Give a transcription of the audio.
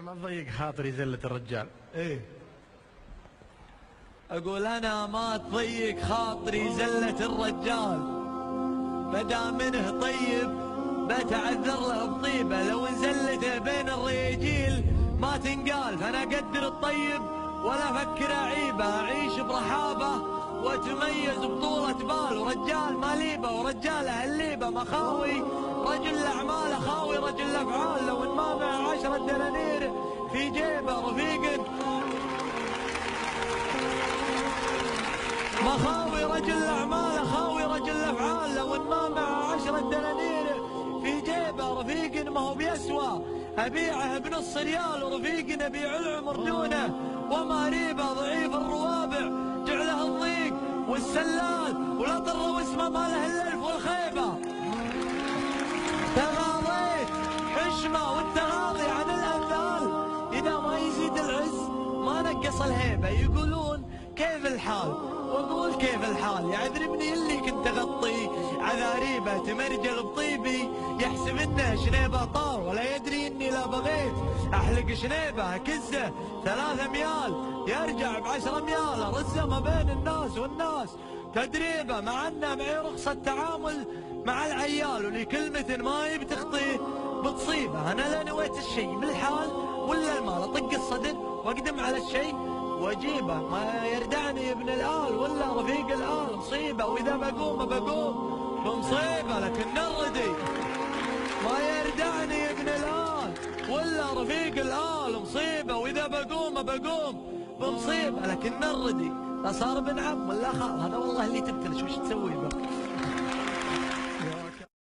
ما تضيق خاطري زلة الرجال. ايه اقول انا ما تضيق خاطري زلة الرجال، بدا منه طيب بتعذر له بطيبه، لو انزلته بين الرجيل ما تنقال، فانا اقدر الطيب ولا افكر اعيبه، اعيش برحابه واتميز بطولة بال، ورجال ماليبه ورجاله الليبه مخاوي، رجل الاعمال اخاوي رجل الافعال، لو ان ما معه 10 دنانير في جيبه رفيق مخاوي، رجل الاعمال اخاوي رجل الافعال، لو ان ما معه 10 دنانير في جيبه رفيق ما هو بيسوى ابيعه بنص ريال، ورفيق ابيع العمر دونه وما ريبه، ضعيف الروابع جعله الضيق والسلال، ولا ضر واسمه ما له الالف والخيبه، تغاضيت حشمه والتغاضي عن الامثال، اذا ما يزيد العز ما نقص الهيبه، يقولون كيف الحال واقول كيف الحال، يعذربني اللي كنت اغطي عذاريبه، تمرجل بطيبي يحسب انه شنيبه طار، ولا يدري اني لا بغيت احلق شنيبه كزه 3 ميال، يرجع ب10 ميال ارزه ما بين الناس والناس تدريبه، مع انه معي رخصه تعامل مع العيال، ولي كلمه ما يبي تخطيه بتصيبه، انا لا نويت الشيء بالحال ولا المال، اطق الصدر واقدم على الشيء واجيبه، ما يردعني ابن الآل ولا رفيق الآل مصيبه، واذا بقوم بمصيبه، لكن الردي ما يردعني ابن الآل ولا رفيق الآل مصيبه، واذا بقوم بمصيبه، لكن الردي لا صار ابن عم ولا خال، هذا والله اللي تبتلش وش تسوي به.